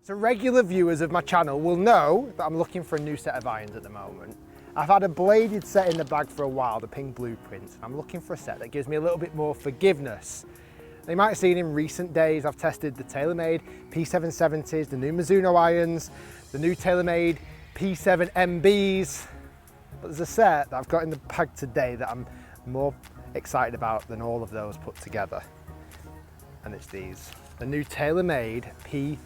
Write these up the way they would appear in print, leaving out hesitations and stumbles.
So regular viewers of my channel will know that I'm looking for a new set of irons at the moment. I've had a bladed set in the bag for a while, the Pink Blueprints. I'm looking for a set that gives me a little bit more forgiveness. You might have seen in recent days, I've tested the TaylorMade P770s, the new Mizuno irons, the new TaylorMade P7MBs. But there's a set that I've got in the bag today that I'm more excited about than all of those put together. And it's these, the new TaylorMade P7MCs.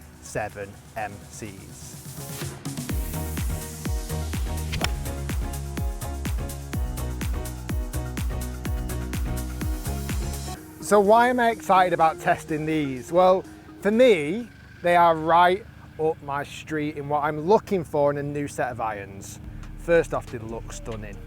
So why am I excited about testing these? Well, for me, they are right up my street in what I'm looking for in a new set of irons. First off, they look stunning.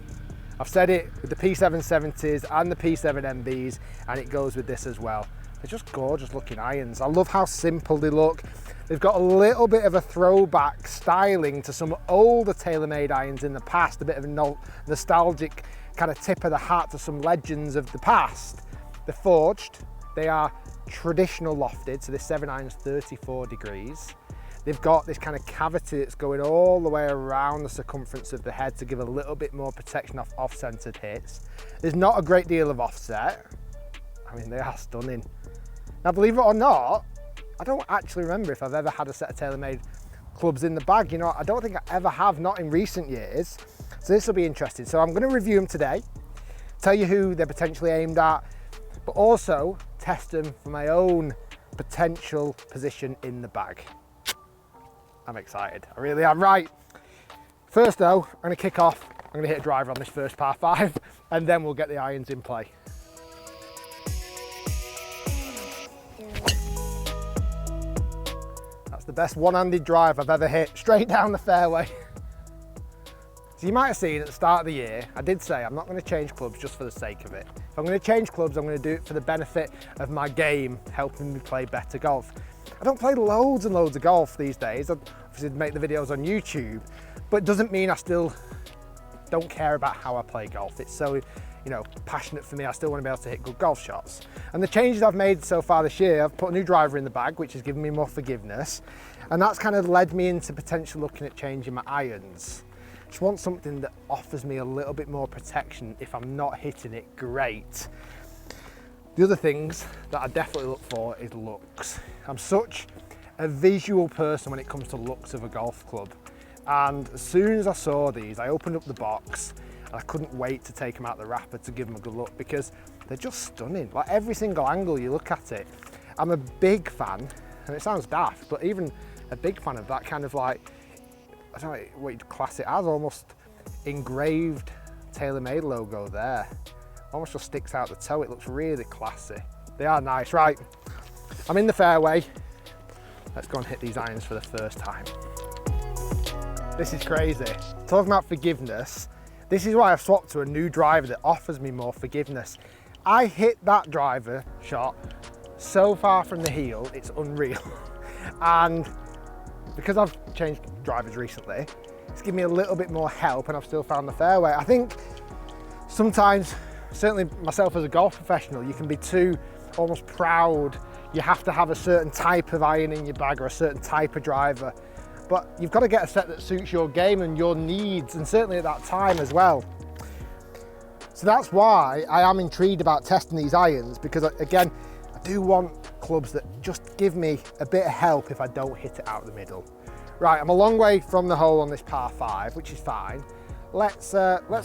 I've said it with the P770s and the P7MBs, and it goes with this as well. They're just gorgeous looking irons. I love how simple they look. They've got a little bit of a throwback styling to some older TaylorMade irons in the past, a bit of a nostalgic kind of tip of the hat to some legends of the past. They're forged, they are traditional lofted, so this 7 iron's 34 degrees. They've got this kind of cavity that's going all the way around the circumference of the head to give a little bit more protection off-centered hits. There's not a great deal of offset. I mean, they are stunning. Now, believe it or not, I don't actually remember if I've ever had a set of TaylorMade clubs in the bag. You know, I don't think I ever have, not in recent years. So this will be interesting. So I'm going to review them today, tell you who they're potentially aimed at, but also test them for my own potential position in the bag. I'm excited, I really am. Right, first though, I'm going to kick off. I'm going to hit a driver on this first par 5, and then we'll get the irons in play. That's the best one-handed drive I've ever hit, straight down the fairway. So you might have seen at the start of the year, I did say I'm not going to change clubs just for the sake of it. If I'm going to change clubs, I'm going to do it for the benefit of my game, helping me play better golf. I don't play loads and loads of golf these days. I obviously make the videos on YouTube, but it doesn't mean I still don't care about how I play golf. It's so, you know, passionate for me. I still want to be able to hit good golf shots. And the changes I've made so far this year, I've put a new driver in the bag, which has given me more forgiveness. And that's kind of led me into potentially looking at changing my irons. Just want something that offers me a little bit more protection if I'm not hitting it great. The other things that I definitely look for is looks. I'm such a visual person when it comes to looks of a golf club. And as soon as I saw these, I opened up the box and I couldn't wait to take them out the wrapper to give them a good look because they're just stunning. Like every single angle you look at it. I'm a big fan, and it sounds daft, but even a big fan of that kind of like, I don't know what you'd class it as, almost engraved TaylorMade logo there. Almost just sticks out the toe. It looks really classy. They are nice. Right, I'm in the fairway. Let's go and hit these irons for the first time. This is crazy. Talking about forgiveness, this is why I've swapped to a new driver that offers me more forgiveness. I hit that driver shot so far from the heel, it's unreal. And because I've changed drivers recently, it's given me a little bit more help and I've still found the fairway. I think sometimes, certainly myself as a golf professional, you can be too almost proud. You have to have a certain type of iron in your bag or a certain type of driver. But you've got to get a set that suits your game and your needs, and certainly at that time as well. So that's why I am intrigued about testing these irons, because again, I do want clubs that just give me a bit of help if I don't hit it out the middle. Right, I'm a long way from the hole on this par 5, which is fine. Let's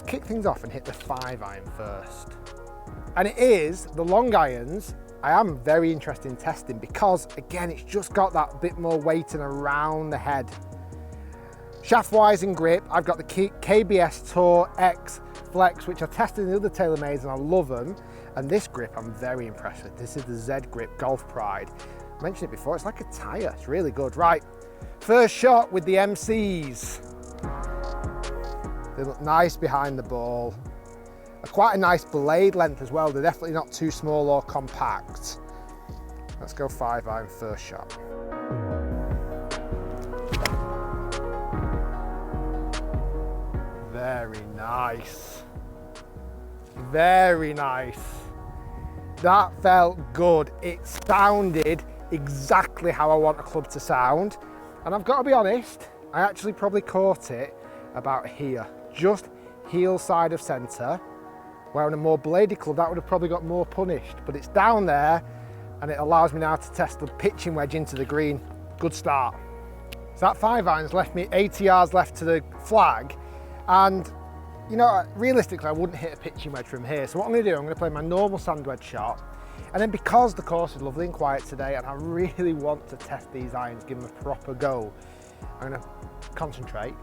kick things off and hit the 5 iron first. And it is the long irons I am very interested in testing because, again, it's just got that bit more weighting around the head. Shaft-wise and grip, I've got the KBS Tour X Flex, which I've tested in the other TaylorMades and I love them. And this grip I'm very impressed with. This is the Zed Grip Golf Pride. I mentioned it before, it's like a tire, it's really good. Right, first shot with the MCs. They look nice behind the ball. Quite a nice blade length as well. They're definitely not too small or compact. Let's go 5 iron first shot. Very nice. Very nice. That felt good. It sounded exactly how I want a club to sound. And I've got to be honest, I actually probably caught it about here, just heel side of centre, where on a more bladed club that would have probably got more punished, but it's down there and it allows me now to test the pitching wedge into the green. Good start. So that 5-iron's left me 80 yards left to the flag, and you know, realistically I wouldn't hit a pitching wedge from here. So what I'm going to do, I'm going to play my normal sand wedge shot, and then because the course is lovely and quiet today and I really want to test these irons, give them a proper go, I'm going to concentrate.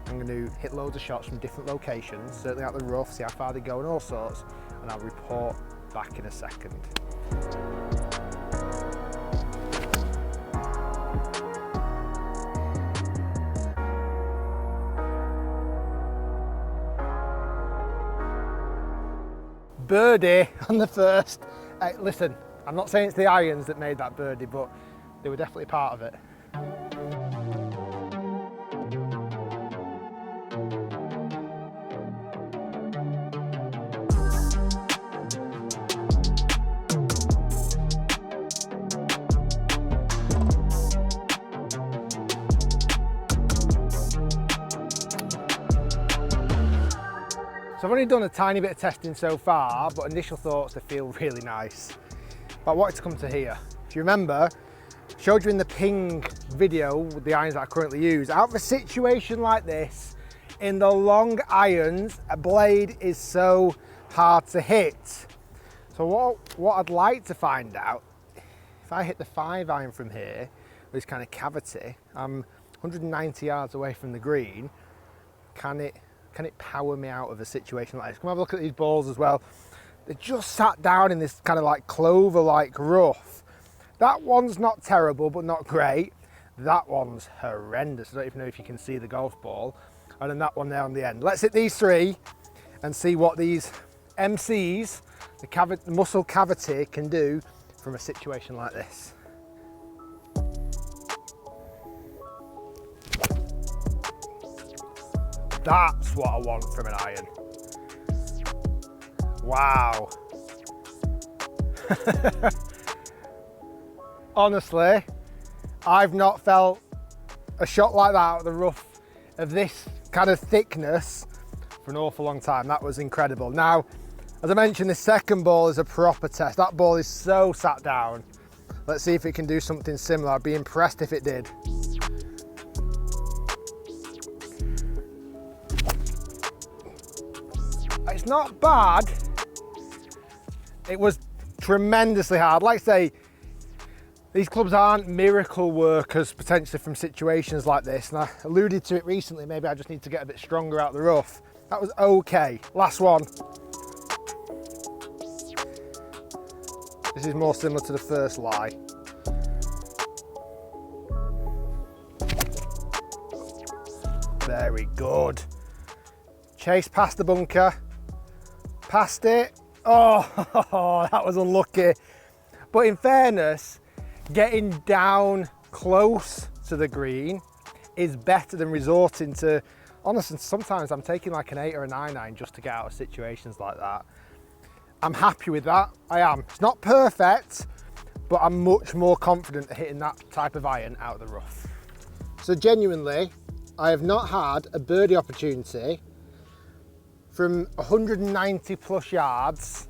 I'm going to hit loads of shots from different locations, certainly out the rough, see how far they go and all sorts, and I'll report back in a second. Birdie on the first. Hey, listen, I'm not saying it's the irons that made that birdie, but they were definitely part of it. So I've only done a tiny bit of testing so far, but initial thoughts, they feel really nice. But I wanted to come to here. If you remember, I showed you in the ping video with the irons that I currently use, out of a situation like this, in the long irons, a blade is so hard to hit. So what I'd like to find out, if I hit the 5-iron from here, with this kind of cavity, I'm 190 yards away from the green, can it power me out of a situation like this? Come have a look at these balls as well. They're just sat down in this kind of like clover-like rough. That one's not terrible, but not great. That one's horrendous. I don't even know if you can see the golf ball. And then that one there on the end. Let's hit these three and see what these MCs, the muscle cavity, can do from a situation like this. That's what I want from an iron. Wow. Honestly, I've not felt a shot like that out of the rough of this kind of thickness for an awful long time. That was incredible. Now, as I mentioned, the second ball is a proper test. That ball is so sat down. Let's see if it can do something similar. I'd be impressed if it did. It's not bad. It was tremendously hard. Like I say, these clubs aren't miracle workers potentially from situations like this, and I alluded to it recently. Maybe I just need to get a bit stronger out the rough. That was okay. Last one. This is more similar to the first lie. Very good. Chase past the bunker. Past it. Oh, that was unlucky. But in fairness, getting down close to the green is better than resorting to, honestly, sometimes I'm taking like an 8 or a 9-iron just to get out of situations like that. I'm happy with that, I am. It's not perfect, but I'm much more confident at hitting that type of iron out of the rough. So genuinely, I have not had a birdie opportunity from 190 plus yards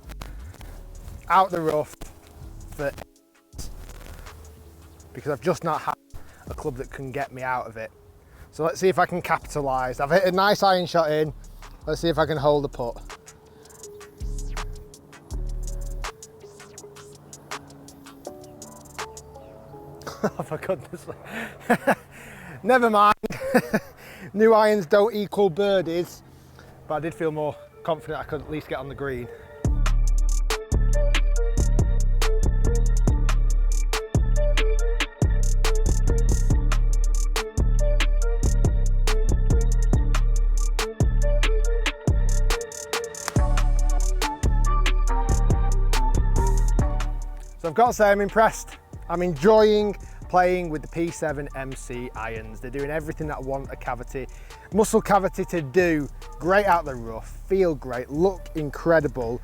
out the rough for, because I've just not had a club that can get me out of it. So let's see if I can capitalise. I've hit a nice iron shot in. Let's see if I can hold the putt. Oh, for goodness sake. Never mind. New irons don't equal birdies, but I did feel more confident I could at least get on the green. So I've got to say I'm impressed. I'm enjoying playing with the P7MC irons. They're doing everything that I want a cavity, muscle cavity to do. Great out the rough, feel great, look incredible.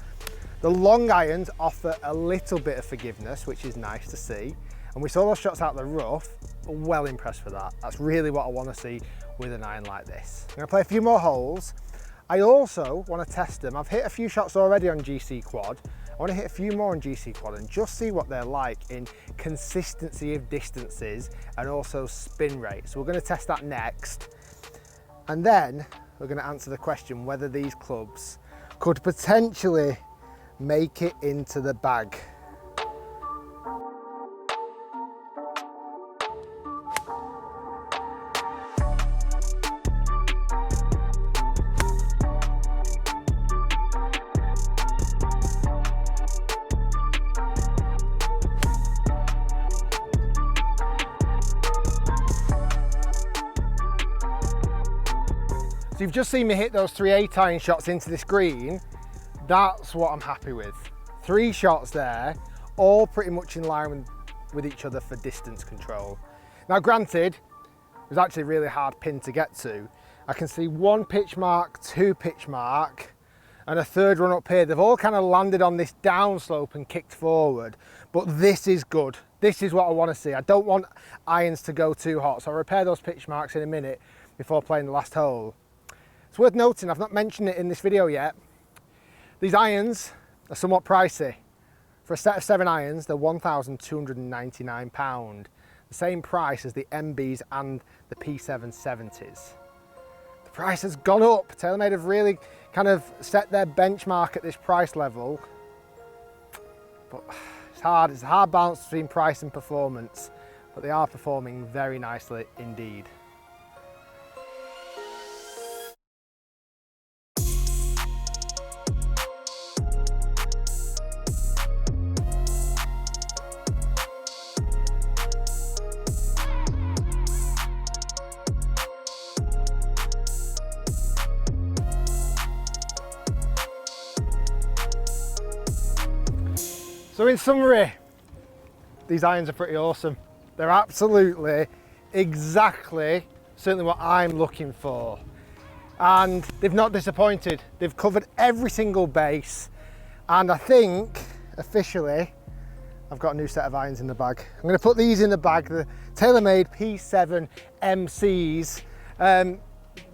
The long irons offer a little bit of forgiveness, which is nice to see. And we saw those shots out the rough, well impressed with that. That's really what I want to see with an iron like this. I'm going to play a few more holes. I also want to test them. I've hit a few shots already on GC Quad. I want to hit a few more on GC Quad and just see what they're like in consistency of distances and also spin rate. So we're going to test that next. And then we're going to answer the question whether these clubs could potentially make it into the bag. So you've just seen me hit those 3 8-iron shots into this green. That's what I'm happy with. 3 shots there, all pretty much in line with each other for distance control. Now granted, it was actually a really hard pin to get to. I can see 1 pitch mark, 2 pitch mark, and a 3rd one up here. They've all kind of landed on this downslope and kicked forward, but this is good. This is what I want to see. I don't want irons to go too hot, so I'll repair those pitch marks in a minute before playing the last hole. It's worth noting, I've not mentioned it in this video yet, these irons are somewhat pricey. For a set of 7 irons, they're £1,299, the same price as the MBs and the P770s. The price has gone up. TaylorMade have really kind of set their benchmark at this price level, but it's a hard balance between price and performance, but they are performing very nicely indeed. So in summary, these irons are pretty awesome. They're absolutely, exactly, certainly what I'm looking for. And they've not disappointed. They've covered every single base. And I think, officially, I've got a new set of irons in the bag. I'm going to put these in the bag, the TaylorMade P7MCs.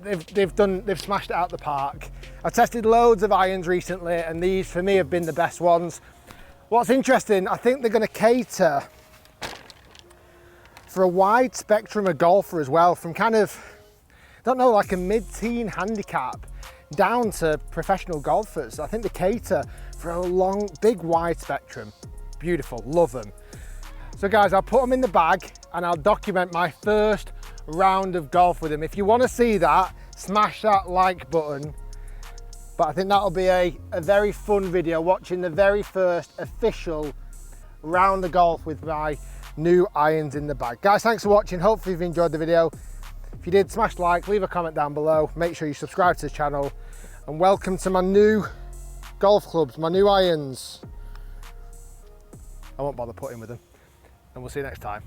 They've smashed it out the park. I've tested loads of irons recently, and these for me have been the best ones. What's interesting, I think they're going to cater for a wide spectrum of golfer as well, from kind of, I don't know, like a mid-teen handicap down to professional golfers. I think they cater for a long, big, wide spectrum. Beautiful, love them. So guys, I'll put them in the bag and I'll document my first round of golf with them. If you want to see that, smash that like button. But I think that'll be a very fun video, watching the very first official round of golf with my new irons in the bag. Guys, thanks for watching. Hopefully you've enjoyed the video. If you did, smash like, leave a comment down below. Make sure you subscribe to the channel. And welcome to my new golf clubs, my new irons. I won't bother putting with them. And we'll see you next time.